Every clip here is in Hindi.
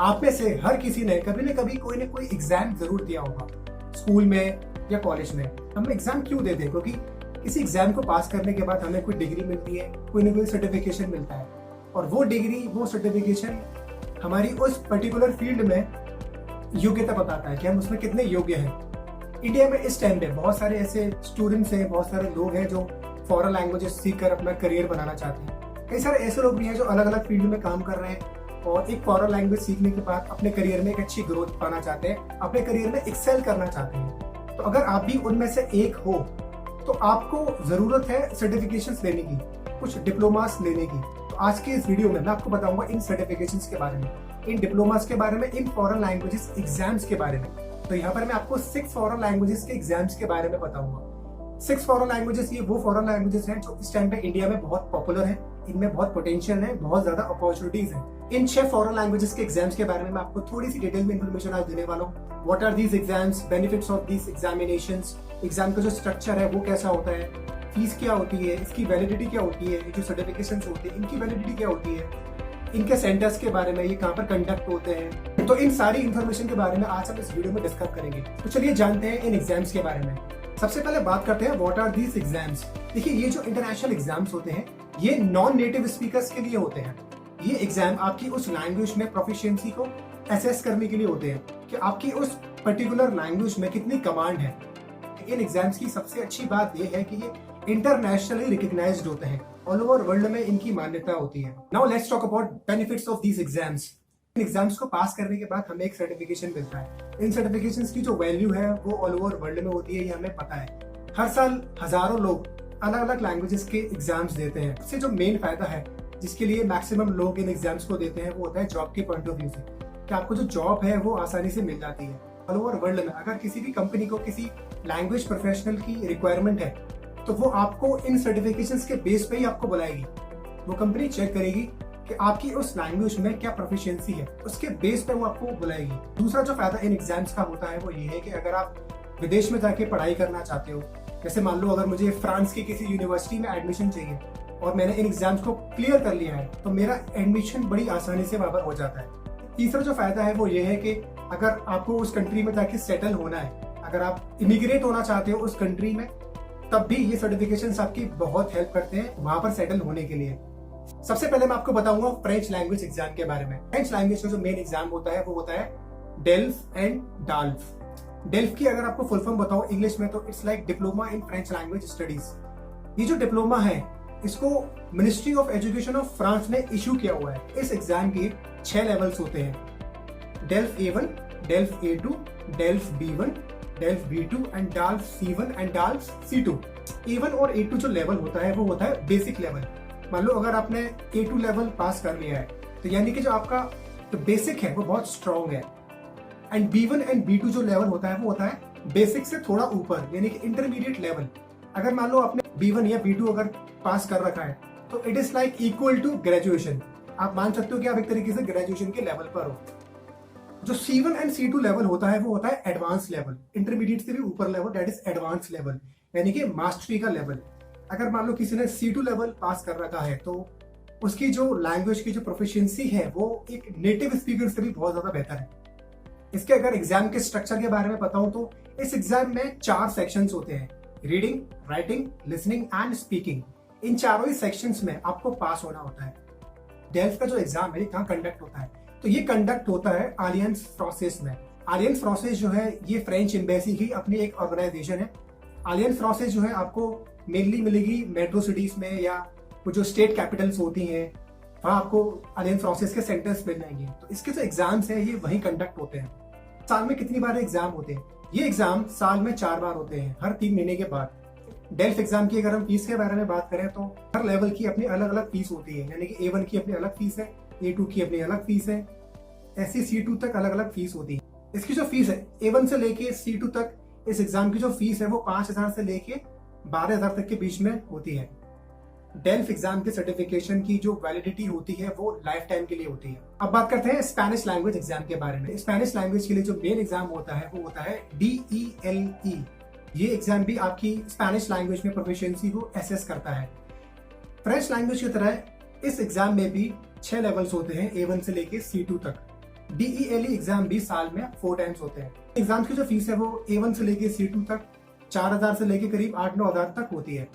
आप में से हर किसी ने कभी न कभी कोई ना कोई एग्जाम जरूर दिया होगा, स्कूल में या कॉलेज में। हम एग्जाम क्यों देते हैं? क्योंकि किसी एग्जाम को पास करने के बाद हमें कोई डिग्री मिलती है, कोई ना कोई सर्टिफिकेशन मिलता है, और वो डिग्री, वो सर्टिफिकेशन हमारी उस पर्टिकुलर फील्ड में योग्यता बताता है कि हम उसमें कितने योग्य हैं। इंडिया में इस टाइम पे बहुत सारे ऐसे स्टूडेंट्स हैं, बहुत सारे लोग हैं जो फॉरेन लैंग्वेजेस सीखकर अपना करियर बनाना चाहते हैं। कई सारे ऐसे लोग भी हैं जो अलग अलग फील्ड में काम कर रहे हैं और एक फॉरेन लैंग्वेज सीखने के बाद अपने करियर में एक अच्छी ग्रोथ पाना चाहते हैं, अपने करियर में एक्सेल करना चाहते हैं। तो अगर आप भी उनमें से एक हो तो आपको जरूरत है सर्टिफिकेशंस लेने की, कुछ डिप्लोमास लेने की। तो आज के इस वीडियो में मैं आपको बताऊंगा इन सर्टिफिकेशंस के बारे में, इन डिप्लोमास के बारे में, इन फॉरेन लैंग्वेजेस एग्जाम्स के बारे में। तो यहाँ पर मैं आपको 6 फॉरेन लैंग्वेजेस के एग्जाम्स के बारे में बताऊंगा। 6 फॉरेन लैंग्वेजेस, ये वो फॉरेन लैंग्वेजेस हैं जो इस टाइम पे इंडिया में बहुत पॉपुलर है, इनमें बहुत पोटेंशियल है, बहुत ज्यादा अपॉर्चुनिटीज है। इन 6 फॉरेन लैंग्वेजेस के एग्जाम्स के बारे में मैं आपको थोड़ी सी डिटेल में इंफॉर्मेशन आज देने वाला हूँ। What are these exams, benefits of these examinations, exam का जो स्ट्रक्चर है वो कैसा होता है, फीस क्या होती है, इसकी वैलिडिटी क्या होती है, जो सर्टिफिकेशंस होते हैं इनकी वैलिडिटी क्या होती है, इनके सेंटर्स के बारे में, ये कहाँ पर कंडक्ट होते हैं। तो इन सारी इंफॉर्मेशन के बारे में आज हम इस वीडियो में डिस्कस करेंगे। तो चलिए जानते हैं इन एग्जाम्स के बारे में। सबसे पहले बात करते हैं व्हाट आर दीज एग्जाम्स। देखिए, ये जो इंटरनेशनल एग्जाम्स होते हैं ये नॉन नेटिव स्पीकर्स के लिए होते हैं। ये एग्जाम आपकी उस लैंग्वेज में प्रोफिशिएंसी को असेस करने के लिए होते हैं कि आपकी उस पर्टिकुलर लैंग्वेज में कितनी कमांड है। इन एग्जाम्स की सबसे अच्छी बात यह है कि ये इंटरनेशनली रिकग्नाइज्ड होते हैं, ऑल ओवर वर्ल्ड में इनकी मान्यता होती है। Now let's talk about benefits of these exams. In exams को पास करने के बाद हमें एक सर्टिफिकेशन मिलता है। इन सर्टिफिकेशंस की जो वैल्यू है वो ऑल ओवर वर्ल्ड में होती है, ये हमें पता है। हर साल हजारों लोग अलग अलग लैंग्वेजेस के एग्जाम्स देते हैं। इससे जो मेन फायदा है जिसके लिए मैक्सिमम लोग इन एग्जाम्स को देते हैं वो होता है जॉब के पॉइंट ऑफ व्यू से, कि आपको जो जॉब है वो आसानी से मिल जाती है। ऑल ओवर वर्ल्ड में अगर किसी भी कंपनी को किसी लैंग्वेज प्रोफेशनल की रिक्वायरमेंट है तो वो आपको इन सर्टिफिकेशंस के बेस पे ही आपको बुलाएगी। वो कंपनी चेक करेगी कि आपकी उस लैंग्वेज में क्या प्रोफिशिएंसी है, उसके बेस पे वो आपको बुलाएगी। दूसरा जो फायदा इन एग्जाम्स का होता है वो ये है कि अगर आप विदेश में जाके पढ़ाई करना चाहते हो, जैसे मान लो अगर मुझे फ्रांस की किसी यूनिवर्सिटी में एडमिशन चाहिए और मैंने इन एग्जाम्स को क्लियर कर लिया है तो मेरा एडमिशन बड़ी आसानी से वहां पर हो जाता है। तीसरा जो फायदा है वो ये है कि अगर आपको उस कंट्री में जाके सेटल होना है, अगर आप इमिग्रेट होना चाहते हो उस कंट्री में, तब भी ये सर्टिफिकेशंस आपकी बहुत हेल्प करते हैं वहां पर सेटल होने के लिए। सबसे पहले मैं आपको बताऊंगा फ्रेंच लैंग्वेज एग्जाम के बारे में। फ्रेंच लैंग्वेज का जो मेन एग्जाम होता है वो होता है डेल्फ एंड डाल्फ। डेल्फ की अगर आपको फुल फॉर्म बताऊं इंग्लिश में तो it's like diploma in French language studies. ये जो डिप्लोमा है इसको ministry of education of France ने इशू किया हुआ है। इस एग्जाम के 6 लेवल्स होते हैं, DELF A1, DELF A2, DELF B1, DELF B2 and DALF C1 and DALF C2। A1 और A2 जो लेवल होता है वो होता है बेसिक लेवल। मान लो अगर आपने A2 लेवल पास कर लिया है तो यानी कि जो आपका जो बेसिक है वो बहुत स्ट्रॉन्ग है। एंड B1 एंड B2 जो लेवल होता है वो होता है बेसिक से थोड़ा ऊपर, यानी कि इंटरमीडिएट लेवल। अगर मान लो आपने B1 या B2 अगर पास कर रखा है तो it is like equal to graduation. आप मान सकते हो कि आप एक तरीके से ग्रेजुएशन के लेवल पर हो। जो C1 एंड C2 लेवल होता है वो होता है एडवांस लेवल, इंटरमीडिएट से भी ऊपर level, that is advance level, यानी कि मास्टरी का लेवल। अगर मान लो किसी ने C2 लेवल पास कर रखा है तो उसकी जो लैंग्वेज की जो प्रोफिशिएंसी है वो एक नेटिव स्पीकर से भी बहुत ज्यादा बेहतर है। इसके अगर एग्जाम के स्ट्रक्चर के बारे में बताऊं तो इस एग्जाम में 4 सेक्शंस होते हैं, reading, writing, listening and speaking. इन चारों ही सेक्शंस में आपको पास होना होता है। डेल्फ का जो एग्जाम है कहाँ कंडक्ट होता है तो ये कंडक्ट होता है अलियंस फ्रांसेस में। अलियंस फ्रांसेस जो है ये फ्रेंच एम्बेसी की अपनी एक ऑर्गेनाइजेशन है। अलियंस फ्रांसेस जो है आपको मेनली मिलेगी मेट्रो सिटीज में, या वो जो स्टेट कैपिटल्स होती हैं वहाँ आपको अलियंस फ्रांसेस के सेंटर्स मिल जाएंगे। तो इसके जो एग्जाम्स है ये वहीं कंडक्ट होते हैं। साल में कितनी बार एग्जाम होते हैं? ये एग्जाम साल में 4 बार होते हैं, हर 3 महीने के बाद। डेल्फ एग्जाम की अगर हम फीस के बारे में बात करें तो हर लेवल की अपनी अलग अलग फीस होती है, यानी कि A1 की अपनी अलग फीस है, A2 की अपनी अलग फीस है, ऐसी C2 तक अलग अलग फीस होती है। इसकी जो फीस है A1 से लेके C2 तक, इस एग्जाम की जो फीस है वो 5,000 से लेके 12,000 तक के बीच में होती है। डेल्फ एग्जाम के सर्टिफिकेशन की जो वैलिडिटी होती है वो लाइफ टाइम के लिए होती है। अब बात करते हैं स्पेनिश लैंग्वेज एग्जाम के बारे में। स्पेनिश लैंग्वेज के लिए जो मेन एग्जाम होता है वो होता है DELE। ये एग्जाम भी आपकी स्पेनिश लैंग्वेज में प्रोफिशिएंसी को असेस करता है। फ्रेंच लैंग्वेज की तरह इस एग्जाम में भी 6 लेवल्स होते हैं A1 से लेके C2 तक। DELE एग्जाम भी साल में 4 टाइम्स होते हैं। एग्जाम की जो फीस है वो A1 से लेके C2 तक 4,000 से लेके करीब 8-9 हज़ार तक होती है।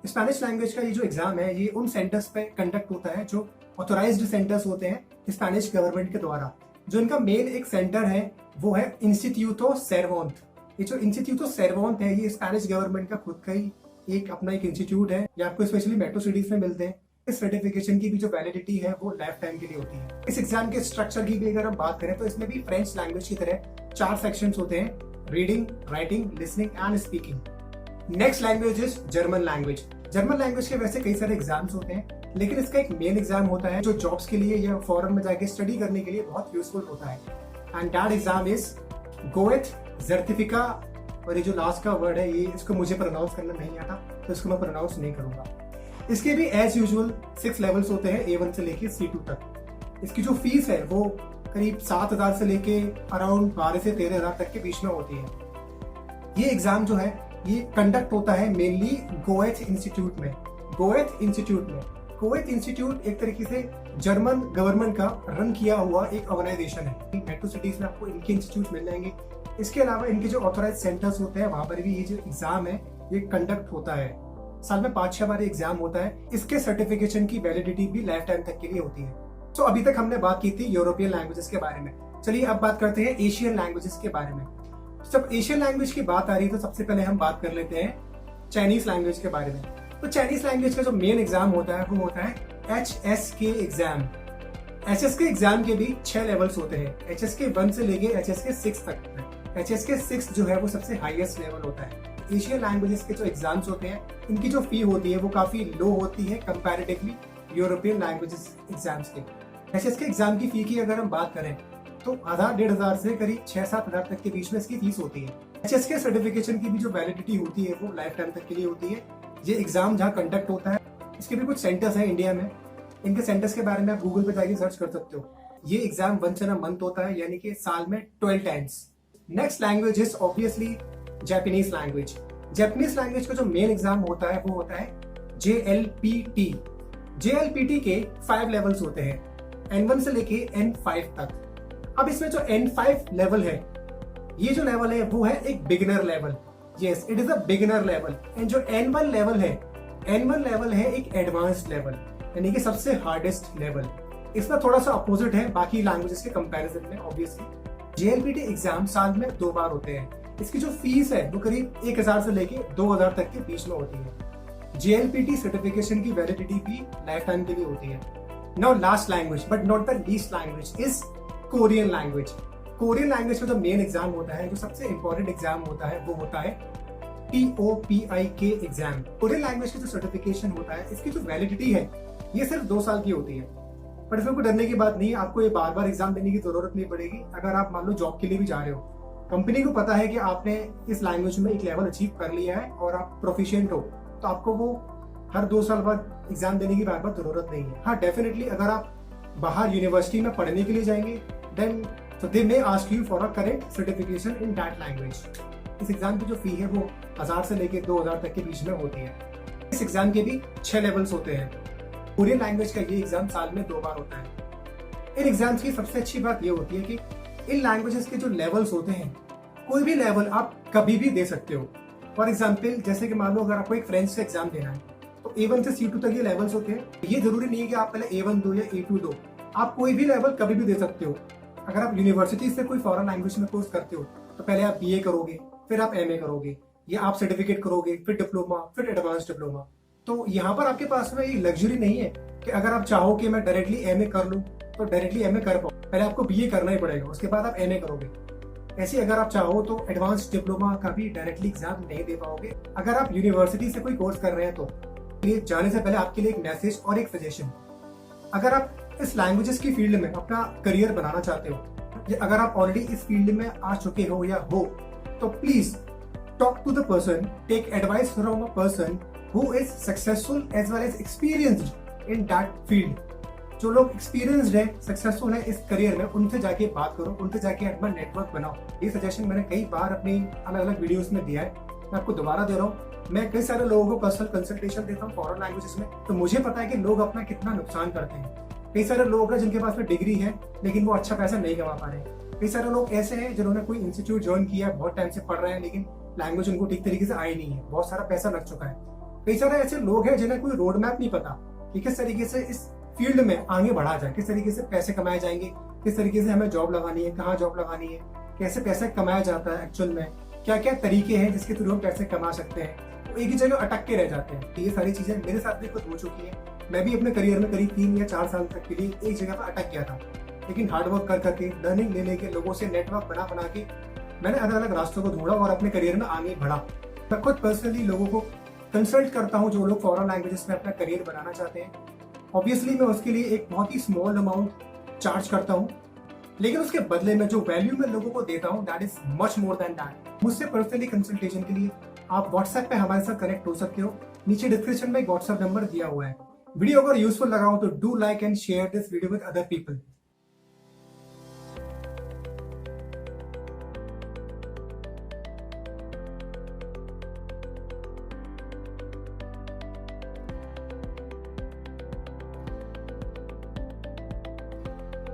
स्पेनिश लैंग्वेज का ये जो एग्जाम है ये उन सेंटर्स पे कंडक्ट होता है जो ऑथोराइज्ड सेंटर्स होते हैं स्पेनिश गवर्नमेंट के द्वारा। जो इनका मेन एक सेंटर है वो है इंस्टीट्यूटो सेरवोंत। ये जो इंस्टीट्यूटो सेरवोंत है ये स्पेनिश गवर्नमेंट का खुद का ही अपना एक इंस्टीट्यूट है। ये आपको स्पेशली मेट्रो सिटीज में मिलते हैं। इस सर्टिफिकेशन की भी जो वैलिडिटी है वो लाइफ टाइम के लिए होती है। इस एग्जाम के स्ट्रक्चर की भी अगर हम बात करें तो इसमें भी फ्रेंच लैंग्वेज की तरह 4 सेक्शंस होते हैं: reading, writing, listening and speaking. Next language is German language. German language के वैसे कई सारे एग्जाम्स होते हैं, लेकिन इसका एक मेन एग्जाम होता है जो जॉब्स के लिए या फॉरेन में जाके स्टडी करने के लिए बहुत यूजफुल होता है। And that exam is Goethe सर्टिफिका। और ये जो लास्ट का वर्ड है ये इसको मुझे प्रोनाउंस करना नहीं आता, तो इसको मैं प्रोनाउंस नहीं करूंगा। इसके भी एज यूजुअल 6 लेवल्स होते हैं A1 से लेके C2 तक। इसकी जो फीस है वो करीब 7,000 से लेके अराउंड 12 से 13,000 तक के बीच में होती है। ये एग्जाम जो है ये कंडक्ट होता है मेनली गोएथ इंस्टीट्यूट में। गोएथ इंस्टीट्यूट एक तरीके से जर्मन गवर्नमेंट का रन किया हुआ एक ऑर्गेनाइजेशन है। मेट्रो सिटीज में आपको इनके इंस्टीट्यूट मिल जाएंगे। इसके अलावा इनके जो ऑथोराइज सेंटर्स होते हैं वहां पर भी ये जो एग्जाम है ये कंडक्ट होता है। साल में 5-6 बार एग्जाम होता है। इसके सर्टिफिकेशन की वैलिडिटी भी लाइफ टाइम तक के लिए होती है। तो अभी तक हमने बात की थी यूरोपियन लैंग्वेजेस के बारे में। चलिए अब बात करते हैं एशियन लैंग्वेजेस के बारे में। जब एशियन लैंग्वेज की बात आ रही है तो सबसे पहले हम बात कर लेते हैं चाइनीज लैंग्वेज के बारे में। तो चाइनीज लैंग्वेज का जो मेन एग्जाम होता है वो होता है HSK एग्जाम। HSK एग्जाम के भी 6 लेवल्स होते हैं, HSK 1 से लेके HSK 6 तक। HSK 6 जो है वो सबसे हाईएस्ट लेवल होता है। एशियन लैंग्वेजेस के जो एग्जाम्स होते हैं इनकी जो फी होती है वो काफी लो होती है कंपैरेटिवली यूरोपियन लैंग्वेजेस एग्जाम्स के। HSK एग्जाम की फी की अगर हम बात करें तो 1,500 से करीब 6-7 हज़ार तक के बीच में इसकी फीस होती है। HSK सर्टिफिकेशन की भी जो वैलिडिटी होती है वो लाइफ टाइम तक के लिए होती है। ये एग्जाम जहाँ कंडक्ट होता है इसके भी कुछ सेंटर्स हैं इंडिया में। इनके सेंटर्स के बारे में आप गूगल पे जाके सर्च कर सकते हो। ये exam once in a month होता है, यानी कि साल में 12 times. Next language is obviously Japanese language. Japanese language का जो मेन एग्जाम होता है वो होता है JLPT। JLPT के 5 लेवल्स होते हैं, N1 से लेके N5 तक। अब इसमें जो N5 लेवल है ये जो लेवल है वो है एक beginner level. Yes, it is a beginner level. And जो N1 लेवल है एक एडवांस्ड लेवल, यानी कि सबसे हार्डेस्ट लेवल। इसमें थोड़ा सा अपोजिट है बाकी लैंग्वेजेस के कंपैरिजन में। ऑब्वियसली JLPT एग्जाम साल में 2 बार होते हैं। इसकी जो फीस है वो करीब 1,000 से लेके 2,000 तक के बीच में होती है। JLPT सर्टिफिकेशन की वैलिडिटी भी लाइफ टाइम के लिए होती है। Now last language but not the least language is Korean language. Korean language का जो मेन एग्जाम होता है, जो सबसे इंपॉर्टेंट एग्जाम होता है वो होता है TOPIK एग्जाम। कोरियन लैंग्वेज की जो सर्टिफिकेशन होता है इसकी जो वैलिडिटी है ये सिर्फ 2 साल की होती है। पर इसमें कोई डरने की बात नहीं है, आपको ये बार बार एग्जाम देने की जरूरत नहीं पड़ेगी। अगर आप मान लो जॉब के लिए भी जा रहे हो, कंपनी को पता है कि आपने इस लैंग्वेज में एक लेवल अचीव कर लिया है और आप प्रोफिशिएंट हो, तो आपको वो हर 2 साल बाद एग्जाम देने की बार बार जरूरत नहीं है। हाँ, डेफिनेटली अगर आप बाहर यूनिवर्सिटी में पढ़ने के लिए जाएंगे then so they may ask you for a correct certification in that language। इस एग्जाम की जो फी है वो 1,000 से लेके 2,000 तक के बीच में होती है। इस एग्जाम के भी 6 लेवल्स होते हैं। कोरियन लैंग्वेज का ये एग्जाम साल में 2 बार होता है। इन एग्जाम्स की सबसे अच्छी बात ये होती है कि इन लैंग्वेजेस के जो लेवल्स होते हैं कोई भी लेवल आप कभी भी दे सकते हो। फॉर एग्जाम्पल जैसे कि मान लो अगर आपको एक फ्रेंच से एग्जाम देना है तो A1 से C2 तक ये लेवल्स होते हैं। ये जरूरी नहीं है कि आप पहले A1 दो या A2 दो, आप कोई भी लेवल कभी भी दे सकते हो। अगर आप यूनिवर्सिटी से कोई फॉरेन लैंग्वेज में कोर्स करते हो तो पहले आप BA करोगे, फिर आप MA करोगे, या आप सर्टिफिकेट करोगे, फिर डिप्लोमा, फिर एडवांस डिप्लोमा। तो यहाँ पर आपके पास में ये लग्जरी नहीं है कि अगर आप चाहो कि मैं डायरेक्टली MA कर लूँ तो डायरेक्टली MA कर पाओ, पहले आपको BA करना ही पड़ेगा, उसके बाद आप MA करोगे। ऐसे अगर आप चाहो तो एडवांस डिप्लोमा का भी डायरेक्टली एग्जाम नहीं दे पाओगे। अगर आप यूनिवर्सिटी से कोई कोर्स कर रहे हैं तो ये जाने से पहले आपके लिए एक मैसेज और एक सजेशन, अगर आप इस लैंग्वेजेस की फील्ड में अपना करियर बनाना चाहते हो, या अगर आप ऑलरेडी इस फील्ड में आ चुके हो या हो, तो please talk to the person, take advice from a person who is successful as well as experienced in that field. जो लोग एक्सपीरियंस्ड है, सक्सेसफुल है इस करियर में, उनसे जाके बात करो, उनसे जाके अपना नेटवर्क बनाओ। ये सजेशन मैंने कई बार अपनी अलग अलग वीडियोस में दिया है, मैं आपको दोबारा दे रहा हूँ। मैं कई सारे लोगों को पर्सनल कंसल्टेशन देता हूँ फॉरेन लैंग्वेजेस में, तो मुझे पता है कि लोग अपना कितना नुकसान करते हैं। कई सारे लोग हैं जिनके पास में डिग्री है लेकिन वो अच्छा पैसा नहीं कमा पा रहे। कई सारे लोग ऐसे हैं जिन्होंने कोई इंस्टीट्यूट ज्वाइन किया, बहुत टाइम से पढ़ रहे हैं लेकिन लैंग्वेज उनको ठीक तरीके से आई नहीं है, बहुत सारा पैसा लग चुका है। कई सारे ऐसे लोग हैं जिन्हें कोई रोड मैप नहीं पता कि किस तरीके से इस फील्ड में आगे बढ़ा जाए, किस तरीके से पैसे कमाए जाएंगे, किस तरीके से हमें जॉब लगानी है, कहाँ जॉब लगानी है, कैसे पैसे कमाया जाता है एक्चुअल में, क्या क्या तरीके हैं जिसके थ्रू हम पैसे कमा सकते हैं। तो एक ही जगह अटक के रह जाते हैं। तो ये सारी चीजें मेरे साथ भी खुद हो चुकी है। मैं भी अपने करियर में करीब 3 या 4 साल तक के लिए एक जगह पर अटक गया था, लेकिन हार्डवर्क कर करके, लर्निंग ले लेके, लोगों से नेटवर्क बना बना के मैंने अलग अलग रास्तों को ढूंढा और अपने करियर में आगे बढ़ा। मैं खुद पर्सनली लोगों को कंसल्ट करता हूँ जो लोग फॉरेन लैंग्वेजेस में अपना करियर बनाना चाहते हैं। ऑब्वियसली मैं उसके लिए एक बहुत ही स्मॉल अमाउंट चार्ज करता हूँ, लेकिन उसके बदले में जो वैल्यू मैं लोगों को देता हूँ that is much more than that. मुझसे पर्सनली कंसल्टेशन के लिए आप व्हाट्सएप पे हमारे साथ कनेक्ट हो सकते हो। नीचे डिस्क्रिप्शन में एक व्हाट्सएप नंबर दिया हुआ है। वीडियो अगर यूजफुल लगा हो तो do like and share this video with other people.